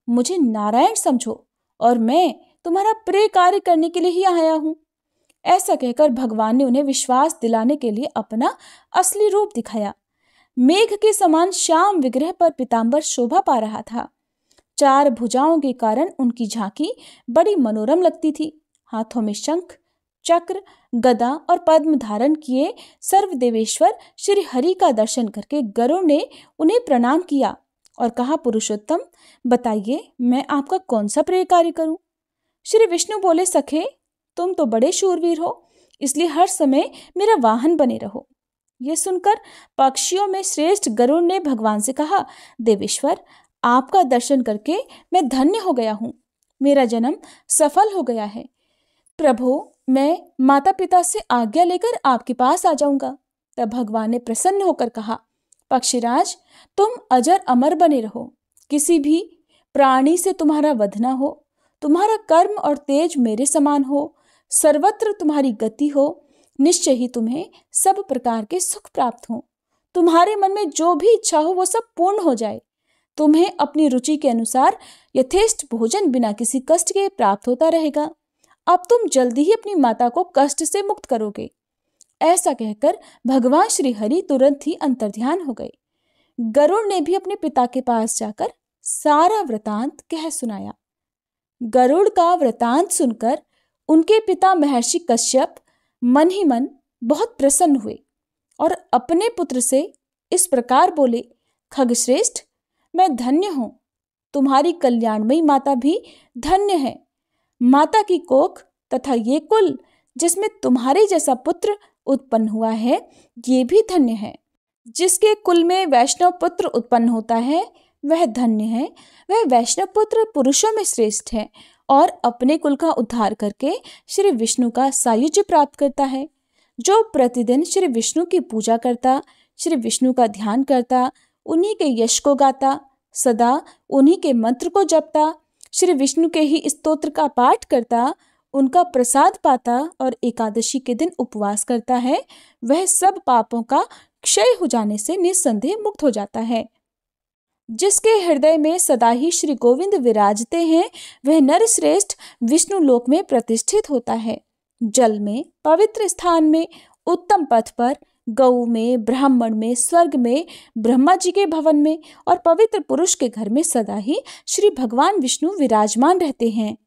मुझे नारायण समझो और मैं तुम्हारा प्रिय कार्य करने के लिए ही आया हूं। ऐसा कहकर भगवान ने उन्हें विश्वास दिलाने के लिए अपना असली रूप दिखाया। मेघ के समान श्याम विग्रह पर पीतांबर शोभा पा रहा था। 4 भुजाओं के कारण उनकी झांकी बड़ी मनोरम लगती थी। हाथों में शंख, चक्र, गदा और पद्म धारण किए सर्वदेवेश्वर श्री हरि का दर्शन करके गरुड़ ने उन्हें प्रणाम किया और कहा, पुरुषोत्तम बताइए मैं आपका कौन सा प्रिय कार्य करूं। श्री विष्णु बोले, सखे तुम तो बड़े शूरवीर हो, इसलिए हर समय मेरा वाहन बने रहो। ये सुनकर पक्षियों में श्रेष्ठ गरुड़ ने भगवान से कहा, देवेश्वर आपका दर्शन करके मैं धन्य हो गया हूँ, मेरा जन्म सफल हो गया है। प्रभु मैं माता पिता से आज्ञा लेकर आपके पास आ जाऊंगा। तब भगवान ने प्रसन्न होकर कहा, पक्षीराज तुम अजर अमर बने रहो, किसी भी प्राणी से तुम्हारा वध न हो, तुम्हारा कर्म और तेज मेरे समान हो, सर्वत्र तुम्हारी गति हो, निश्चय ही तुम्हें सब प्रकार के सुख प्राप्त हो, तुम्हारे मन में जो भी इच्छा हो वो सब पूर्ण हो जाए, तुम्हें अपनी रुचि के अनुसार यथेष्ट भोजन बिना किसी कष्ट के प्राप्त होता रहेगा। अब तुम जल्दी ही अपनी माता को कष्ट से मुक्त करोगे। ऐसा कहकर भगवान श्री हरि तुरंत ही अंतर्ध्यान हो गए। गरुड़ ने भी अपने पिता के पास जाकर सारा वृतांत कह सुनाया। गरुड़ का वृतांत सुनकर उनके पिता महर्षि कश्यप मन ही मन बहुत प्रसन्न हुए और अपने पुत्र से इस प्रकार बोले, खगश्रेष्ठ मैं धन्य हूं, तुम्हारी कल्याणमयी माता भी धन्य है। माता की कोख तथा ये कुल जिसमें तुम्हारे जैसा पुत्र उत्पन्न हुआ है ये भी धन्य है। जिसके कुल में वैष्णव पुत्र उत्पन्न होता है वह धन्य है। वह वैष्णव पुत्र पुरुषों में श्रेष्ठ है और अपने कुल का उद्धार करके श्री विष्णु का सायुज्य प्राप्त करता है। जो प्रतिदिन श्री विष्णु की पूजा करता, श्री विष्णु का ध्यान करता, उन्हीं के यश को गाता, सदा उन्हीं के मंत्र को जपता, श्री विष्णु के ही स्तोत्र का पाठ करता, उनका प्रसाद पाता और एकादशी के दिन उपवास करता है, वह सब पापों का क्षय हो जाने से निस्संदेह मुक्त हो जाता है। जिसके हृदय में सदा ही श्री गोविंद विराजते हैं वह नर श्रेष्ठ विष्णु लोक में प्रतिष्ठित होता है। जल में, पवित्र स्थान में, उत्तम पथ पर, गौ में, ब्राह्मण में, स्वर्ग में, ब्रह्मा जी के भवन में और पवित्र पुरुष के घर में सदा ही श्री भगवान विष्णु विराजमान रहते हैं।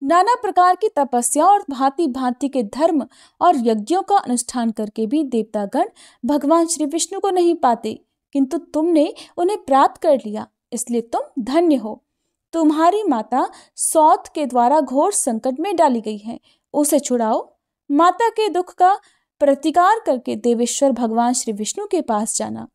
नाना प्रकार की तपस्या और भांति भांति के धर्म और यज्ञों का अनुष्ठान करके भी देवतागण भगवान श्री विष्णु को नहीं पाते, किंतु तुमने उन्हें प्राप्त कर लिया, इसलिए तुम धन्य हो। तुम्हारी माता सौत के द्वारा घोर संकट में डाली गई है, उसे छुड़ाओ। माता के दुख का प्रतिकार करके देवेश्वर भगवान श्री विष्णु के पास जाना।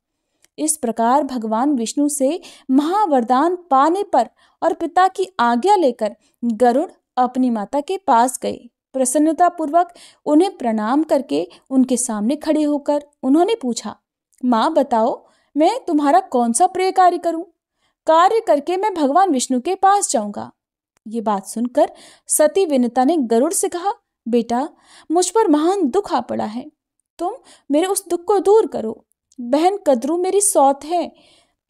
इस प्रकार भगवान विष्णु से महावरदान पाने पर और पिता की आज्ञा लेकर गरुड़ अपनी माता के पास गए। प्रसन्नता पूर्वक उन्हें प्रणाम करके उनके सामने खड़े होकर उन्होंने पूछा, माँ बताओ मैं तुम्हारा कौन सा प्रिय कार्य करूं? कार्य करके मैं भगवान विष्णु के पास जाऊंगा। ये बात सुनकर सती विनिता ने गरुड़ से कहा, बेटा मुझ पर महान दुख आ पड़ा है, तुम मेरे उस दुख को दूर करो। बहन कद्रू मेरी सौत है।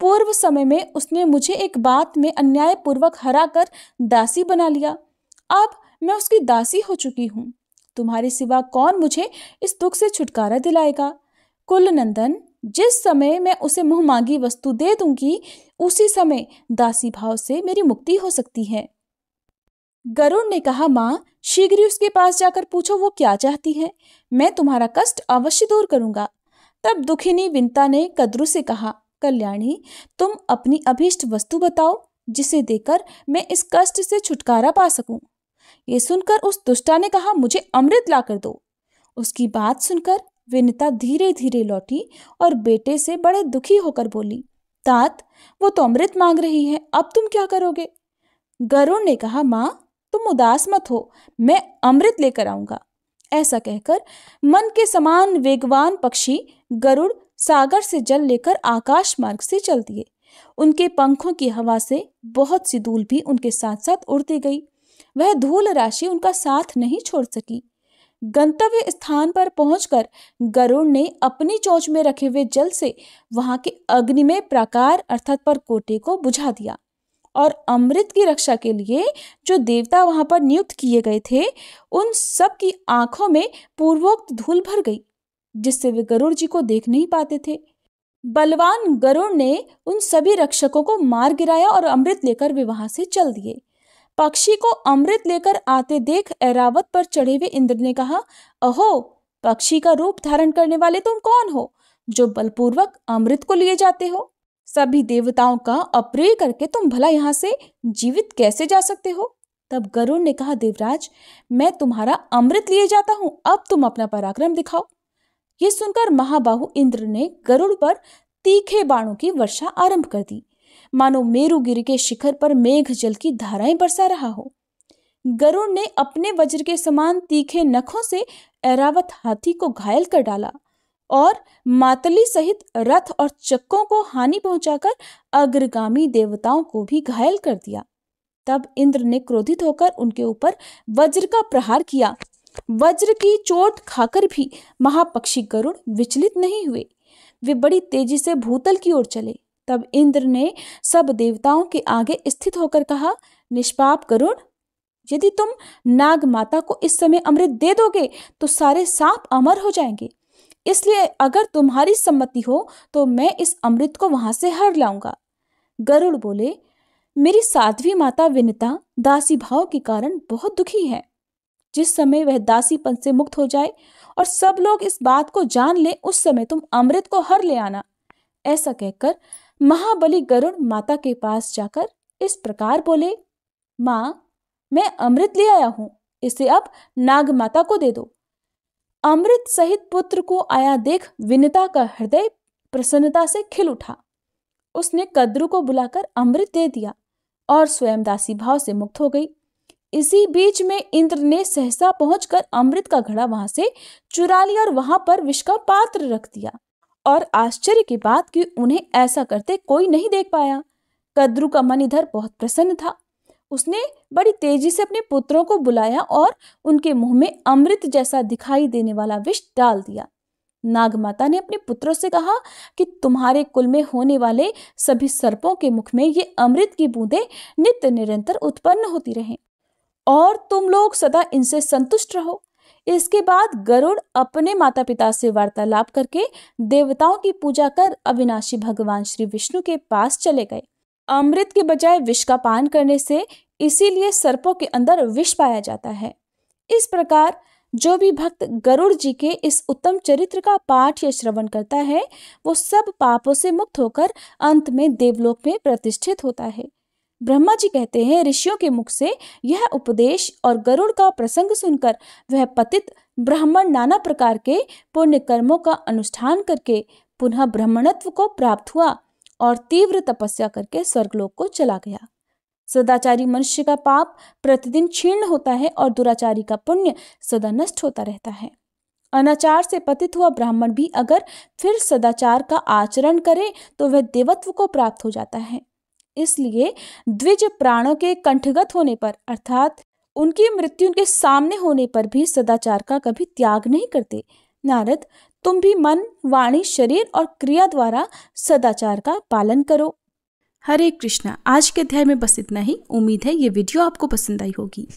पूर्व समय में उसने मुझे एक बात में अन्याय पूर्वक हरा कर दासी बना लिया, अब मैं उसकी दासी हो चुकी हूँ। तुम्हारे सिवा कौन मुझे इस दुख से छुटकारा दिलाएगा? कुल नंदन, जिस समय मैं उसे मुंह मांगी वस्तु दे दूंगी उसी समय दासी भाव से मेरी मुक्ति हो सकती है। गरुड़ ने कहा, माँ शीघ्र ही उसके पास जाकर पूछो वो क्या चाहती है, मैं तुम्हारा कष्ट अवश्य दूर करूंगा। तब दुखिनी विंता ने कद्रू से कहा, कल्याणी तुम अपनी अभीष्ट वस्तु बताओ जिसे देकर मैं इस कष्ट से छुटकारा पा सकूं। ये सुनकर उस दुष्टा ने कहा, मुझे अमृत ला कर दो। उसकी बात सुनकर विनिता धीरे धीरे लौटी और बेटे से बड़े दुखी होकर बोली, तात वो तो अमृत मांग रही है, अब तुम क्या करोगे? गरुड़ ने कहा, माँ तुम उदास मत हो, मैं अमृत लेकर आऊंगा। ऐसा कहकर मन के समान वेगवान पक्षी गरुड़ सागर से जल लेकर आकाश मार्ग से चल दिए। उनके पंखों की हवा से बहुत सी धूल भी उनके साथ साथ उड़ती गई। वह धूल राशि उनका साथ नहीं छोड़ सकी। गंतव्य स्थान पर पहुंचकर गरुड़ ने अपनी चोंच में रखे हुए जल से वहां के अग्निमय प्राकार अर्थात परकोटे को बुझा दिया और अमृत की रक्षा के लिए जो देवता वहां पर नियुक्त किए गए थे उन सब की आंखों में पूर्वोक्त धूल भर गई, जिससे वे गरुड़ जी को देख नहीं पाते थे। बलवान गरुड़ ने उन सभी रक्षकों को मार गिराया और अमृत लेकर वे वहां से चल दिए। पक्षी को अमृत लेकर आते देख ऐरावत पर चढ़े हुए इंद्र ने कहा, अहो, पक्षी का रूप धारण करने वाले तुम कौन हो जो बलपूर्वक अमृत को लिए जाते हो? सभी देवताओं का अप्रिय करके तुम भला यहाँ से जीवित कैसे जा सकते हो? तब गरुड़ ने कहा, देवराज, मैं तुम्हारा अमृत लिए जाता हूँ, अब तुम अपना पराक्रम दिखाओ। ये सुनकर महाबाहु इंद्र ने गरुड़ पर तीखे बाणों की वर्षा आरंभ कर दी, मानो मेरुगिरी के शिखर पर मेघ जल की धाराएं बरसा रहा हो। गरुड़ ने अपने वज्र के समान तीखे नखों से ऐरावत हाथी को घायल कर डाला और मातली सहित रथ और चक्कों को हानि पहुंचाकर अग्रगामी देवताओं को भी घायल कर दिया। तब इंद्र ने क्रोधित होकर उनके ऊपर वज्र का प्रहार किया। वज्र की चोट खाकर भी महापक्षी गरुड़ विचलित नहीं हुए। वे बड़ी तेजी से भूतल की ओर चले। तब इंद्र ने सब देवताओं के आगे स्थित होकर कहा, निष्पाप गरुड़, यदि तुम नाग माता को इस समय अमृत दे दोगे तो सारे सांप अमर हो जाएंगे। इसलिए अगर तुम्हारी सम्मति हो तो मैं इस अमृत को वहां से हर लाऊंगा। गरुड़ बोले, मेरी साध्वी माता विनिता दासी भाव के कारण बहुत दुखी है। जिस समय वह दासीपन से मुक्त हो जाए और सब लोग इस बात को जान ले, उस समय तुम अमृत को हर ले आना। ऐसा कहकर महाबली गरुड़ माता के पास जाकर इस प्रकार बोले, माँ, मैं अमृत ले आया हूं, इसे अब नाग माता को दे दो। अमृत सहित पुत्र को आया देख विनिता का हृदय प्रसन्नता से खिल उठा। उसने कद्रू को बुलाकर अमृत दे दिया और स्वयं दासी भाव से मुक्त हो गई। इसी बीच में इंद्र ने सहसा पहुंचकर अमृत का घड़ा वहां से चुरा लिया और वहां पर विष का पात्र रख दिया। और आश्चर्य की बात कि उन्हें ऐसा करते कोई नहीं देख पाया। कद्रू का मन इधर बहुत प्रसन्न था। उसने बड़ी तेजी से अपने पुत्रों को बुलाया और उनके मुंह में अमृत जैसा दिखाई देने वाला विष डाल दिया। नागमाता ने अपने पुत्रों से कहा कि तुम्हारे कुल में होने वाले सभी सर्पों के मुख में ये अमृत की बूंदें नित्य निरंतर उत्पन्न होती रहें और तुम लोग सदा इनसे संतुष्ट रहो। इसके बाद गरुड़ अपने माता पिता से वार्तालाप करके देवताओं की पूजा कर अविनाशी भगवान श्री विष्णु के पास चले गए। अमृत के बजाय विष का पान करने से इसीलिए सर्पों के अंदर विष पाया जाता है। इस प्रकार जो भी भक्त गरुड़ जी के इस उत्तम चरित्र का पाठ या श्रवण करता है, वो सब पापों से मुक्त होकर अंत में देवलोक में प्रतिष्ठित होता है। ब्रह्मा जी कहते हैं, ऋषियों के मुख से यह उपदेश और गरुड़ का प्रसंग सुनकर वह पतित ब्राह्मण नाना प्रकार के पुण्य कर्मों का अनुष्ठान करके पुनः ब्राह्मणत्व को प्राप्त हुआ और तीव्र तपस्या करके स्वर्गलोक को चला गया। सदाचारी मनुष्य का पाप प्रतिदिन क्षीण होता है और दुराचारी का पुण्य सदा नष्ट होता रहता है। अनाचार से पतित हुआ ब्राह्मण भी अगर फिर सदाचार का आचरण करे तो वह देवत्व को प्राप्त हो जाता है। इसलिए द्विज प्राणों के कंठगत होने पर अर्थात उनकी मृत्यु उनके सामने होने पर भी सदाचार का कभी त्याग नहीं करते। नारद, तुम भी मन, वाणी, शरीर और क्रिया द्वारा सदाचार का पालन करो। हरे कृष्णा। आज के अध्याय में बस इतना ही। उम्मीद है ये वीडियो आपको पसंद आई होगी।